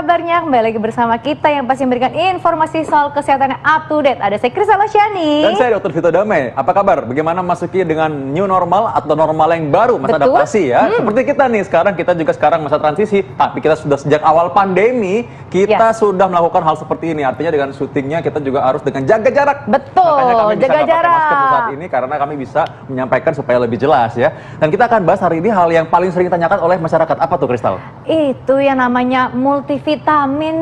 kabarnya? Kembali lagi bersama kita yang pasti memberikan informasi soal kesehatan yang up to date. Ada saya Kristal Osyani. Dan saya Dr. Vito Damai. Apa kabar? Bagaimana masuki dengan new normal atau normal yang baru, masa adaptasi ya? Seperti kita nih, kita juga masa transisi. Tapi kita sudah sejak awal pandemi, kita sudah melakukan hal seperti ini. Artinya dengan syutingnya kita juga harus dengan jaga jarak. Betul, makanya kami bisa jaga jarak. Masker saat ini karena kami bisa menyampaikan supaya lebih jelas ya. Dan kita akan bahas hari ini hal yang paling sering ditanyakan oleh masyarakat. Apa tuh, Kristal? Itu yang namanya multivitamin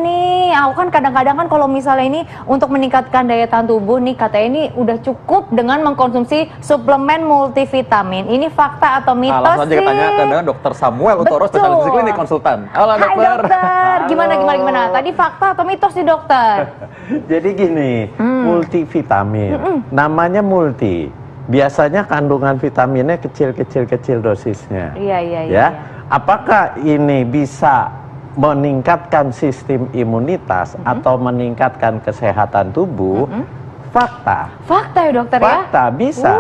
nih. Aku kan kadang-kadang kan kalau misalnya ini untuk meningkatkan daya tahan tubuh nih, katanya ini udah cukup dengan mengkonsumsi suplemen multivitamin. Ini fakta atau mitos sih? Langsung aja kita tanyakan dengan Dr. Samuel Utoro, spesialis gizi klinik konsultan. Halo dokter. Hai dokter, gimana? Tadi fakta atau mitos nih dokter? Jadi gini, multivitamin, namanya multi. Biasanya kandungan vitaminnya kecil dosisnya. Iya. Apakah ini bisa meningkatkan sistem imunitas atau meningkatkan kesehatan tubuh? Fakta Ya dokter ya? Fakta bisa.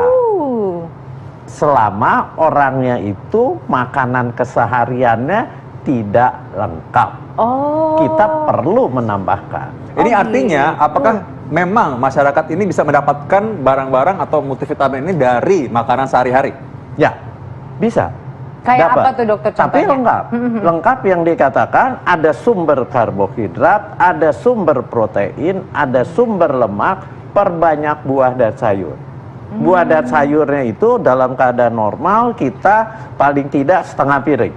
Selama orangnya itu makanan kesehariannya tidak lengkap. Kita perlu menambahkan. Ini artinya apakah memang masyarakat ini bisa mendapatkan barang-barang atau multivitamin ini dari makanan sehari-hari? Ya, bisa. Kayak apa tuh dokter contohnya? Tapi lengkap. Lengkap yang dikatakan ada sumber karbohidrat, ada sumber protein, ada sumber lemak, perbanyak buah dan sayur. Buah dan sayurnya itu dalam keadaan normal kita paling tidak setengah piring.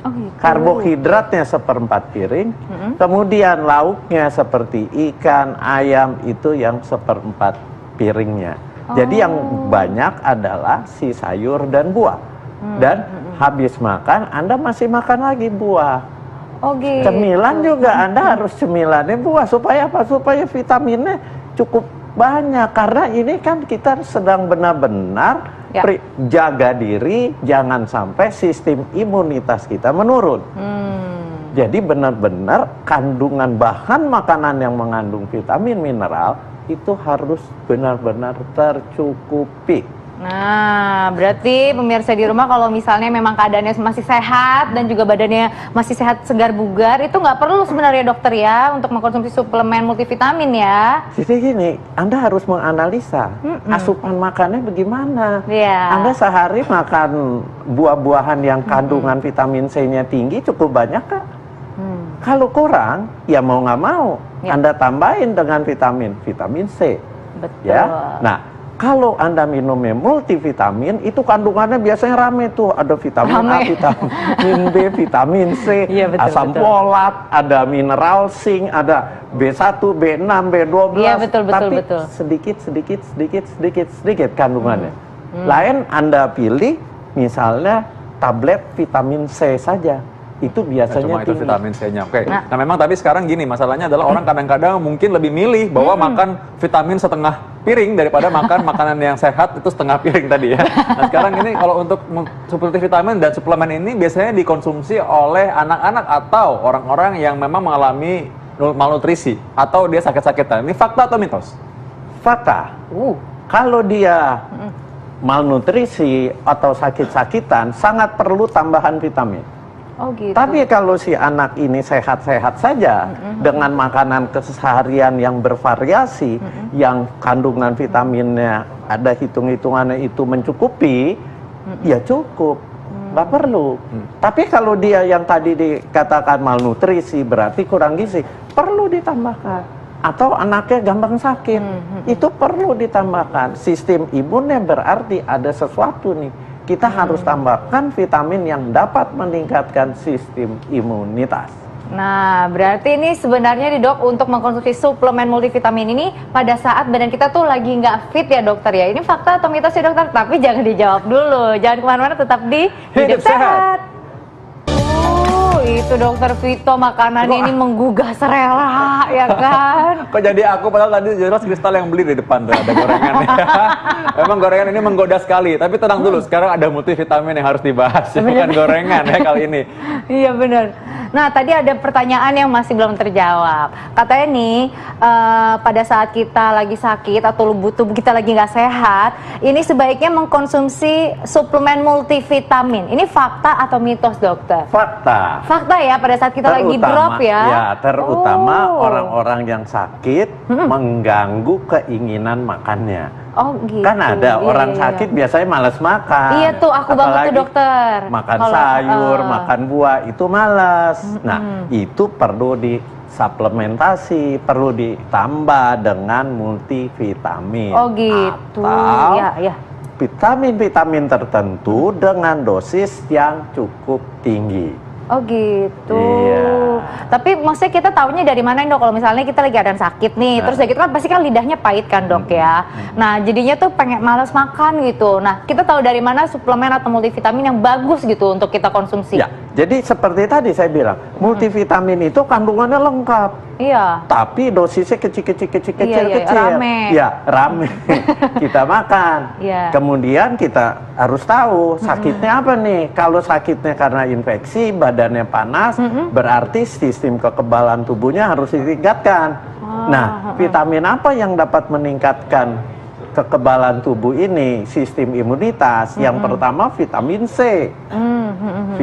Gitu. Karbohidratnya seperempat piring, kemudian lauknya seperti ikan, ayam itu yang seperempat piringnya. Jadi yang banyak adalah si sayur dan buah. Dan habis makan, Anda masih makan lagi buah. Gitu. Cemilan juga Anda harus cemilannya buah. Supaya apa? Supaya vitaminnya cukup banyak. Karena ini kan kita sedang benar-benar jaga diri, jangan sampai sistem imunitas kita menurun. Jadi benar-benar kandungan bahan makanan yang mengandung vitamin mineral itu harus benar-benar tercukupi. Nah, berarti pemirsa di rumah kalau misalnya memang keadaannya masih sehat dan juga badannya masih sehat, segar bugar, itu nggak perlu sebenarnya dokter ya untuk mengkonsumsi suplemen multivitamin ya. Jadi gini, Anda harus menganalisa asupan makannya bagaimana. Anda sehari makan buah-buahan yang kandungan vitamin C-nya tinggi cukup banyak kak? Kalau kurang, ya mau nggak mau Anda tambahin dengan vitamin C. Betul. Ya, nah. Kalau Anda minumnya multivitamin, itu kandungannya biasanya rame tuh. Ada vitamin A, vitamin B, vitamin C, asam folat, ada mineral zinc, ada B1, B6, B12. Iya, betul. Tapi sedikit kandungannya. Lain Anda pilih misalnya tablet vitamin C saja. Itu biasanya cuma itu vitamin C-nya. Oke. Nah, memang tapi sekarang gini, masalahnya adalah orang kadang-kadang mungkin lebih milih bahwa makan vitamin setengah piring daripada makan makanan yang sehat itu setengah piring tadi ya. Nah, sekarang ini kalau untuk multivitamin dan suplemen ini biasanya dikonsumsi oleh anak-anak atau orang-orang yang memang mengalami malnutrisi atau dia sakit-sakitan. Ini fakta atau mitos? Fakta. Kalau dia malnutrisi atau sakit-sakitan sangat perlu tambahan vitamin. Gitu. Tapi kalau si anak ini sehat-sehat saja dengan makanan keseharian yang bervariasi, yang kandungan vitaminnya ada hitung-hitungannya itu mencukupi, ya cukup, nggak perlu. Tapi kalau dia yang tadi dikatakan malnutrisi berarti kurang gizi, perlu ditambahkan. Atau anaknya gampang sakit, itu perlu ditambahkan. Sistem imunnya berarti ada sesuatu nih. Kita harus tambahkan vitamin yang dapat meningkatkan sistem imunitas. Nah, berarti ini sebenarnya nih dok, untuk mengkonsumsi suplemen multivitamin ini pada saat badan kita tuh lagi nggak fit ya dokter ya. Ini fakta atau mitos ya dokter? Tapi jangan dijawab dulu. Jangan kemana-mana, tetap di Hidup Sehat. Itu dokter Vito, makanannya ini menggugah selera ya kan? Kok jadi aku, padahal tadi jelas Kristal yang beli di depan tuh, ada gorengan ya. Memang gorengan ini menggoda sekali, tapi tenang dulu, sekarang ada multivitamin yang harus dibahas, bukan gorengan ya kali ini. Iya benar. Nah, tadi ada pertanyaan yang masih belum terjawab. Katanya nih, pada saat kita lagi sakit atau tubuh kita lagi nggak sehat, ini sebaiknya mengkonsumsi suplemen multivitamin. Ini fakta atau mitos, dokter? Fakta. Fakta ya, pada saat kita lagi drop ya. Ya, terutama orang-orang yang sakit mengganggu keinginan makannya. Oh gitu. Kan ada orang sakit biasanya malas makan. Iya tuh, aku banget tuh, dokter. Makan sayur, makan buah itu malas. Nah, itu perlu disuplementasi, perlu ditambah dengan multivitamin. Oh gitu. Atau ya. vitamin-vitamin tertentu dengan dosis yang cukup tinggi. Oh gitu. Iya. Tapi maksudnya kita taunya dari mana, Dok? Kalau misalnya kita lagi ada sakit nih, terus ya gitu kan pasti kan lidahnya pahit kan, Dok ya. Nah, jadinya tuh pengen malas makan gitu. Nah, kita tahu dari mana suplemen atau multivitamin yang bagus gitu untuk kita konsumsi? Ya, jadi seperti tadi saya bilang, multivitamin itu kandungannya lengkap. Iya. Tapi dosisnya kecil. Rame. Ya, rame. Kita makan. Iya. Kemudian kita harus tahu sakitnya apa nih. Kalau sakitnya karena infeksi, badannya panas, berarti sistem kekebalan tubuhnya harus ditingkatkan. Nah, vitamin apa yang dapat meningkatkan kekebalan tubuh ini, sistem imunitas? Yang pertama vitamin C,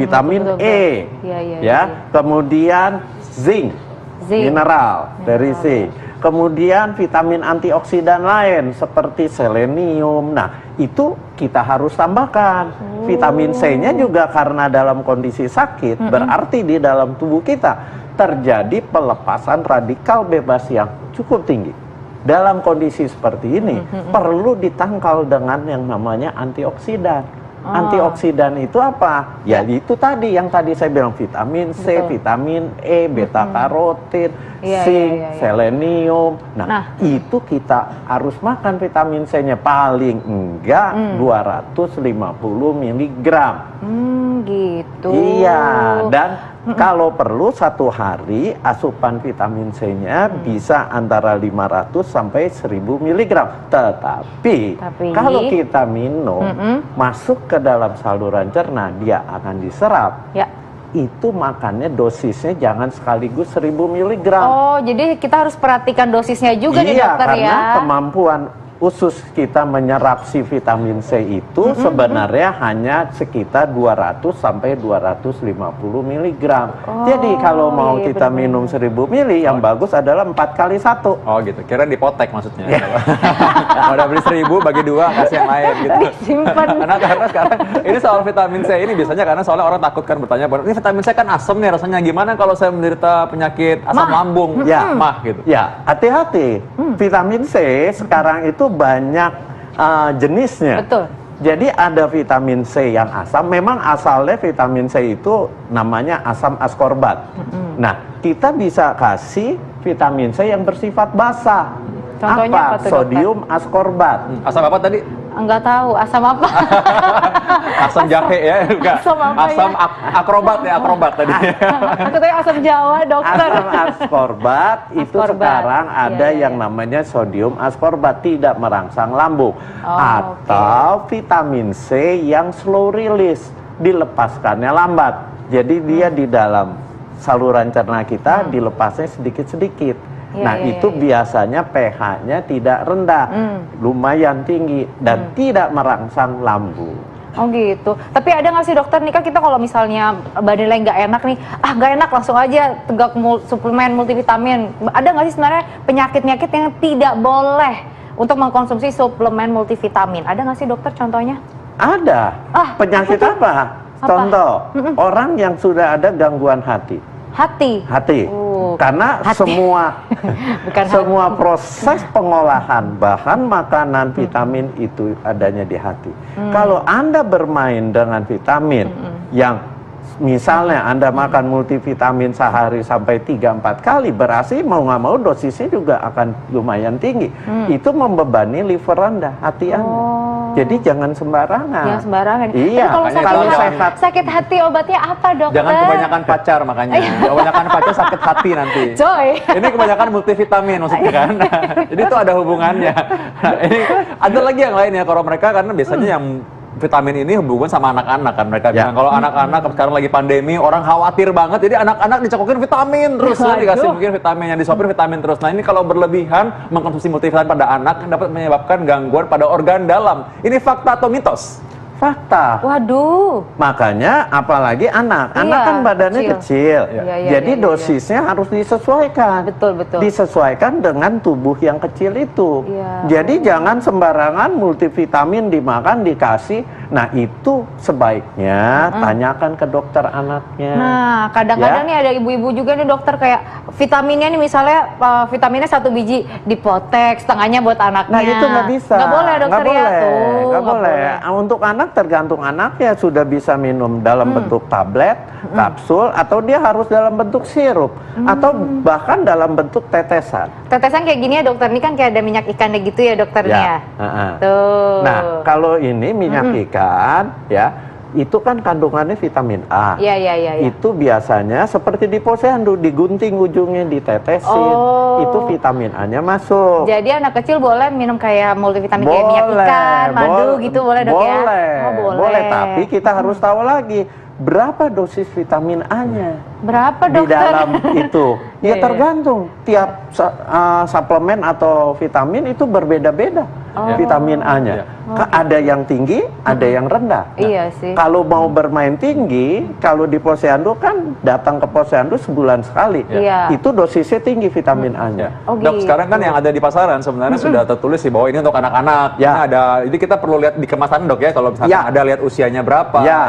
vitamin E, ya. Kemudian zinc. Mineral dari C. Kemudian vitamin antioksidan lain seperti selenium. Nah, itu kita harus tambahkan. Vitamin C-nya juga karena dalam kondisi sakit, berarti di dalam tubuh kita terjadi pelepasan radikal bebas yang cukup tinggi. Dalam kondisi seperti ini, perlu ditangkal dengan yang namanya antioksidan. Antioksidan itu apa? Ya itu tadi yang tadi saya bilang, vitamin C, vitamin E, beta karotin, zinc, selenium. Nah, itu kita harus makan vitamin C-nya paling enggak 250 mg. Gitu. Iya, dan kalau perlu satu hari asupan vitamin C-nya bisa antara 500 sampai 1000 mg. Tetapi kalau kita minum masuk ke dalam saluran cerna, dia akan diserap. Ya. Itu makannya dosisnya jangan sekaligus 1000 mg. Oh, jadi kita harus perhatikan dosisnya juga nih, dokter ya. Iya, karena kemampuan usus kita menyerap si vitamin C itu sebenarnya hanya sekitar 200 sampai 250 mg. Jadi kalau mau kita minum 1000 ml, yang bagus adalah 4 kali 1. Oh gitu, kira dipotek maksudnya. Kalau udah beli 1000 bagi 2 kasih yang lain gitu. Simpan. Karena sekarang ini soal vitamin C ini biasanya karena soalnya orang takut kan bertanya, ini vitamin C kan asam nih rasanya, gimana kalau saya menderita penyakit asam lambung? Mah gitu. Ya, hati-hati. Vitamin C sekarang itu banyak jenisnya. Betul. Jadi ada vitamin C yang asam. Memang asalnya vitamin C itu namanya asam askorbat. Nah, kita bisa kasih vitamin C yang bersifat basah. Contohnya apa tuh, sodium askorbat. Asam apa tadi? Enggak tahu, asam apa? Asam jahe ya, enggak. Asam akrobat ya, akrobat tadi. Aku tahu asam Jawa, dokter. Asam askorbat itu sekarang ada yang namanya sodium askorbat, tidak merangsang lambung. Atau vitamin C yang slow release, dilepaskannya lambat. Jadi dia di dalam saluran cerna kita dilepasnya sedikit-sedikit. Itu biasanya pH-nya tidak rendah, lumayan tinggi dan tidak merangsang lambung. Oh gitu. Tapi ada nggak sih, dokter, nih kan kita kalau misalnya badannya nggak enak nih, nggak enak langsung aja tegak suplemen multivitamin. Ada nggak sih sebenarnya penyakit-penyakit yang tidak boleh untuk mengkonsumsi suplemen multivitamin? Ada nggak sih, dokter, contohnya? Ada. Penyakit apa? Contoh, orang yang sudah ada gangguan hati. Hati. Karena semua proses pengolahan bahan makanan vitamin itu adanya di hati. Kalau Anda bermain dengan vitamin yang misalnya Anda makan multivitamin sehari sampai 3-4 kali, berarti mau nggak mau dosisnya juga akan lumayan tinggi. Itu membebani liver Anda, hati Anda. Jadi jangan sembarangan. Jangan sembarangan. Iya. Kalau sakit hati obatnya apa, dokter? Jangan kebanyakan pacar makanya. Kebanyakan pacar sakit hati nanti. Coy. Ini kebanyakan multivitamin maksudnya kan. Jadi itu ada hubungannya. Nah, ini ada lagi yang lain ya, kalau mereka karena biasanya yang vitamin ini hubungan sama anak-anak kan mereka Ya. bilang kalau anak-anak sekarang lagi pandemi orang khawatir banget jadi anak-anak dicekokin vitamin terus ya, dikasih mungkin vitamin yang disopir vitamin terus. Nah ini kalau berlebihan mengkonsumsi multivitamin pada anak dapat menyebabkan gangguan pada organ dalam. Ini fakta atau mitos? Fakta. Waduh. Makanya apalagi anak Iya, kan badannya kecil. Iya, iya, Jadi iya, iya. dosisnya harus disesuaikan. Betul. Disesuaikan dengan tubuh yang kecil itu. Iya. Jadi jangan sembarangan multivitamin dimakan dikasih. Nah itu sebaiknya tanyakan ke dokter anaknya. Nah, kadang-kadang nih ada ibu-ibu juga nih dokter kayak vitaminnya nih misalnya vitaminnya 1 biji dipotek, setengahnya buat anaknya. Nah itu nggak bisa. Nggak boleh dokter Nggak ya. boleh. Tuh, Nggak boleh. Untuk anak tergantung anaknya sudah bisa minum dalam bentuk tablet, kapsul, atau dia harus dalam bentuk sirup, atau bahkan dalam bentuk tetesan. Tetesan kayak gini ya dokter, ini kan kayak ada minyak ikannya gitu ya dokternya. Ya. Tuh. Nah kalau ini minyak ikan, ya itu kan kandungannya vitamin A. Iya. Itu biasanya seperti di posyandu, digunting ujungnya, ditetesin, Oh. itu vitamin A-nya masuk. Jadi anak kecil boleh minum kayak multivitamin kayak minyak ikan, madu gitu boleh dok ya? Oh, boleh. Tapi kita harus tahu lagi berapa dosis vitamin A-nya Berapa di dokter? dalam itu. Iya, Ya iya. tergantung tiap suplemen atau vitamin itu berbeda-beda vitamin A-nya. Ada yang tinggi, ada yang rendah. Iya sih. Kalau mau bermain tinggi, kalau di posyandu kan datang ke posyandu sebulan sekali. Iya. Itu dosisnya tinggi vitamin A-nya. Oh, Dok, gitu. sekarang kan yang ada di pasaran sebenarnya sudah tertulis sih bahwa ini untuk anak-anak. Ya. Ini ada, jadi kita perlu lihat di kemasan dok ya, kalau misalnya Ya. ada lihat usianya berapa. Ya.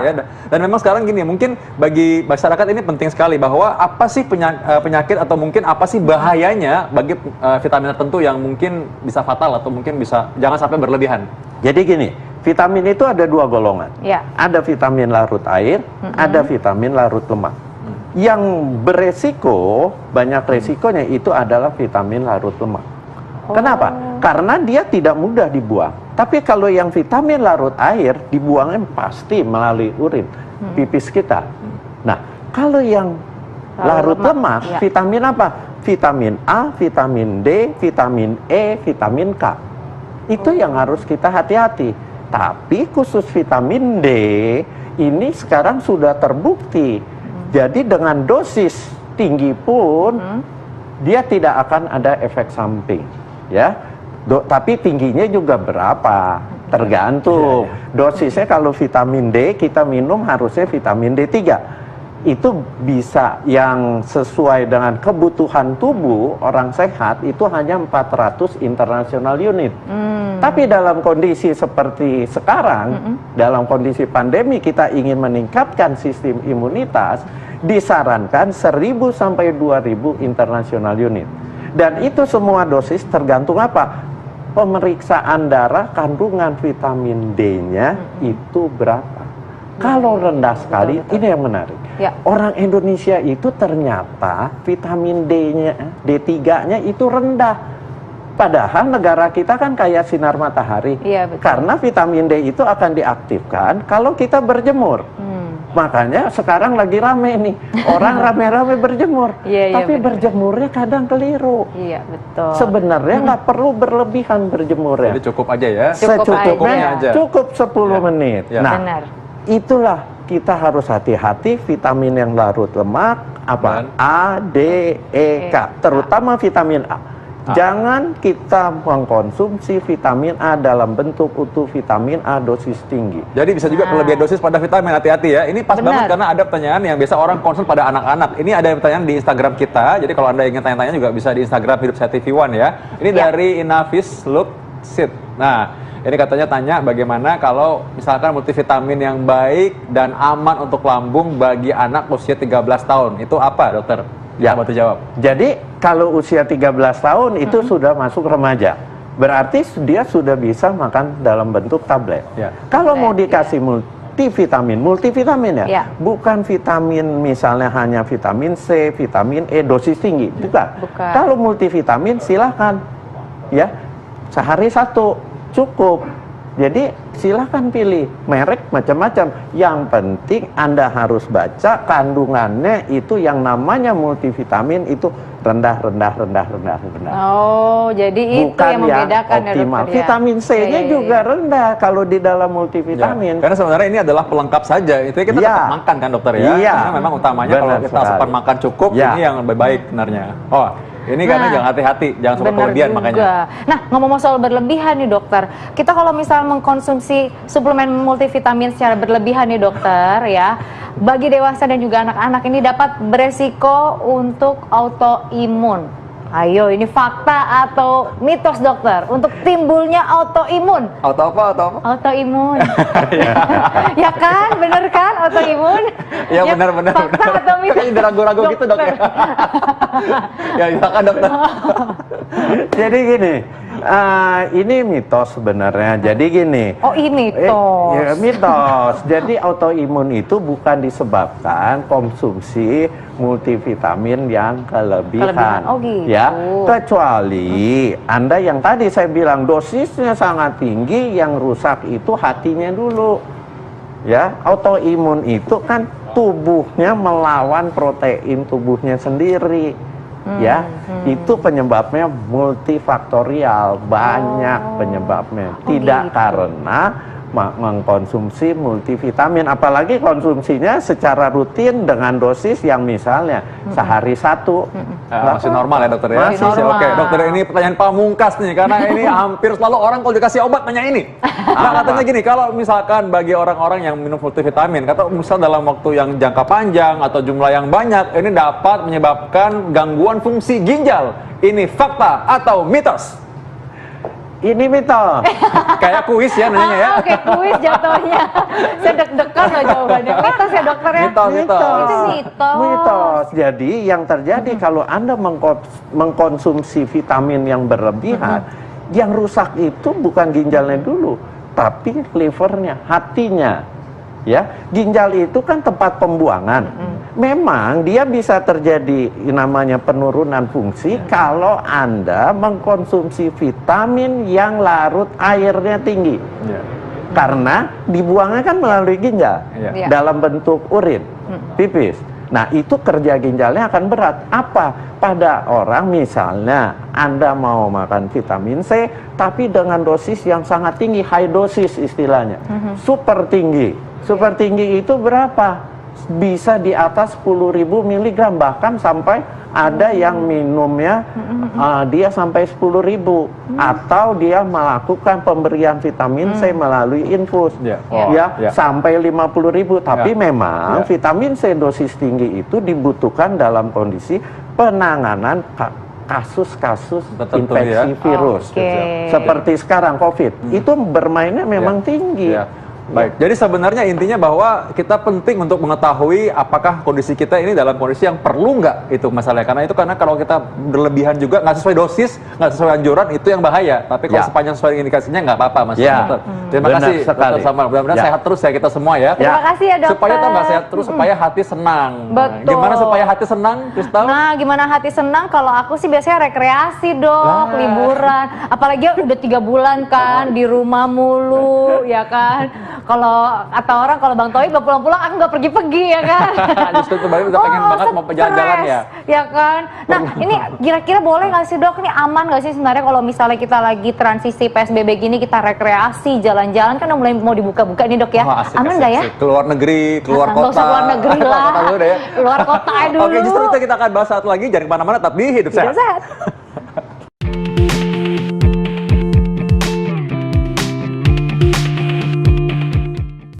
Dan memang sekarang gini, mungkin bagi masyarakat ini penting sekali bahwa apa sih penyakit atau mungkin apa sih bahayanya bagi vitamin tertentu yang mungkin bisa fatal atau mungkin bisa jangan sampai berlebihan. Jadi gini, vitamin itu ada 2 golongan. Ya. Ada vitamin larut air, ada vitamin larut lemak. Yang beresiko, banyak resikonya itu adalah vitamin larut lemak. Kenapa? Karena dia tidak mudah dibuang. Tapi kalau yang vitamin larut air, dibuangnya pasti melalui urin, pipis kita. Nah, kalau yang larut lemak, ya. vitamin apa? Vitamin A, vitamin D, vitamin E, vitamin K. Itu yang harus kita hati-hati. Tapi khusus vitamin D ini sekarang sudah terbukti. Jadi dengan dosis tinggi pun dia tidak akan ada efek samping, ya. Tapi tingginya juga berapa? Tergantung. Dosisnya kalau vitamin D kita minum harusnya vitamin D3. Itu bisa yang sesuai dengan kebutuhan tubuh orang sehat itu hanya 400 international unit. Tapi dalam kondisi seperti sekarang, dalam kondisi pandemi kita ingin meningkatkan sistem imunitas, disarankan 1000 sampai 2000 international unit. Dan itu semua dosis tergantung apa? Pemeriksaan darah kandungan vitamin D-nya itu berapa. Kalau rendah sekali, ini yang menarik. Ya. Orang Indonesia itu ternyata vitamin D-nya, D3-nya itu rendah. Padahal negara kita kan kayak sinar matahari. Iya, betul. Karena vitamin D itu akan diaktifkan kalau kita berjemur. Makanya sekarang lagi rame nih, orang rame-rame berjemur. Iya, Tapi benar. berjemurnya kadang keliru. Iya betul. Sebenarnya nggak perlu berlebihan berjemurnya. Jadi cukup aja ya. Secukupnya aja. cukup 10 menit. Ya. Nah, Benar. itulah kita harus hati-hati vitamin yang larut lemak apa? Dan? A, D, E, K. Terutama vitamin A. Jangan kita mengkonsumsi vitamin A dalam bentuk utuh vitamin A dosis tinggi. Jadi bisa juga kelebihan dosis pada vitamin, hati-hati ya. Ini pas Benar. banget karena ada pertanyaan yang biasa orang concern pada anak-anak. Ini ada pertanyaan di Instagram kita. Jadi kalau Anda ingin tanya-tanya juga bisa di Instagram Hidup Sehat TV One ya. Ini Ya. dari Inavis Luksit. Nah, ini katanya tanya bagaimana kalau misalkan multivitamin yang baik dan aman untuk lambung bagi anak usia 13 tahun. Itu apa, dokter? Ya. Bantu jawab. Jadi kalau usia 13 tahun itu sudah masuk remaja. Berarti dia sudah bisa makan dalam bentuk tablet. Ya. Kalau mau Tablet, dikasih multivitamin ya, Ya. bukan vitamin misalnya hanya vitamin C, vitamin E dosis tinggi, bukan. Bukan. Kalau multivitamin silahkan, ya sehari 1 cukup. Jadi silahkan pilih merek macam-macam. Yang penting Anda harus baca kandungannya itu yang namanya multivitamin itu rendah. Oh, jadi itu Bukan yang membedakan ya optimal. dokter ya? Vitamin C-nya juga rendah kalau di dalam multivitamin. Karena sebenarnya ini adalah pelengkap saja. Itu kita tetap makan kan dokter ya? Iya. Karena memang utamanya kalau kita asupan makan cukup, ini yang lebih baik sebenarnya. Oh, ini karena jangan hati-hati, jangan sampai berlebihan makanya. Nah, ngomong soal berlebihan nih dokter, kita kalau misal mengkonsumsi suplemen multivitamin secara berlebihan nih dokter ya, bagi dewasa dan juga anak-anak ini dapat beresiko untuk autoimun. Ayo, ini fakta atau mitos dokter untuk timbulnya autoimun? Auto apa? Autoimun. Ya kan, bener kan autoimun? Ya benar. Fakta atau mitos? Kayaknya ragu-ragu gitu dok ya. Ya silakan dokter. Jadi gini, ini mitos sebenarnya. Jadi gini. Oh, ini mitos. Ya, mitos. Jadi autoimun itu bukan disebabkan konsumsi multivitamin yang kelebihan. Oh gitu. Ya, kecuali Anda yang tadi saya bilang dosisnya sangat tinggi, yang rusak itu hatinya dulu. Ya, autoimun itu kan tubuhnya melawan protein tubuhnya sendiri. Ya, itu penyebabnya multifaktorial, banyak penyebabnya. Tidak gitu. karena mengkonsumsi multivitamin, apalagi konsumsinya secara rutin dengan dosis yang misalnya sehari satu. Masih normal ya dokter ya? Masih normal. Oke dokter, ini pertanyaan pamungkas nih, karena ini hampir selalu orang kalau dikasih obat nanya ini. Nah katanya gini, kalau misalkan bagi orang-orang yang minum multivitamin, kata misal dalam waktu yang jangka panjang atau jumlah yang banyak, ini dapat menyebabkan gangguan fungsi ginjal. Ini fakta atau mitos? Ini mitos. Kayak kuis ya nanya ya. Oke, kuis jatuhnya. Saya deg-degan loh jawabannya. Mitos ya dokter ya? Mitos. Itu mitos. Mitos. Jadi yang terjadi kalau Anda mengkonsumsi vitamin yang berlebihan, yang rusak itu bukan ginjalnya dulu, tapi livernya, hatinya. Ya, ginjal itu kan tempat pembuangan. Memang dia bisa terjadi namanya penurunan fungsi kalau Anda mengkonsumsi vitamin yang larut airnya tinggi. Karena dibuangnya kan melalui ginjal dalam bentuk urin, pipis. Nah, itu kerja ginjalnya akan berat. Apa? Pada orang misalnya Anda mau makan vitamin C tapi dengan dosis yang sangat tinggi, high dosis istilahnya. Super tinggi. Super tinggi itu berapa? Bisa di atas 10.000 mg, bahkan sampai ada yang minumnya dia sampai 10.000, atau dia melakukan pemberian vitamin C melalui infus sampai 50.000. Tapi memang vitamin C dosis tinggi itu dibutuhkan dalam kondisi penanganan kasus-kasus infeksi virus seperti sekarang COVID. Itu bermainnya memang tinggi. Baik, jadi sebenarnya intinya bahwa kita penting untuk mengetahui apakah kondisi kita ini dalam kondisi yang perlu nggak itu masalahnya. Karena kalau kita berlebihan juga nggak sesuai dosis, nggak sesuai anjuran, itu yang bahaya. Tapi kalau sepanjang sesuai indikasinya nggak apa-apa, Mas dokter. Terima kasih dokter Samar. Mudah-mudahan sehat terus ya kita semua ya. Terima kasih ya dokter. Supaya tuh nggak sehat terus, supaya hati senang. Betul. Gimana supaya hati senang, Kristal? Nah, gimana hati senang? Kalau aku sih biasanya rekreasi dok, liburan. Apalagi udah 3 bulan kan di rumah mulu, ya kan. Kalau kata orang, kalau Bang Toi nggak pulang-pulang, aku nggak pergi-pergi ya kan. Justru kemarin udah pengen banget mau jalan-jalan ya. Ya kan. Nah ini kira-kira boleh nggak sih dok? Ini aman nggak sih sebenarnya kalau misalnya kita lagi transisi PSBB gini, kita rekreasi, jalan-jalan kan udah mulai mau dibuka-buka nih dok ya. Aman nggak ya? Keluar negeri, keluar kota. Nggak usah keluar negeri lah. Keluar kota dulu. Oke, justru itu kita akan bahas satu lagi. Jangan kemana-mana, tapi hidup sehat.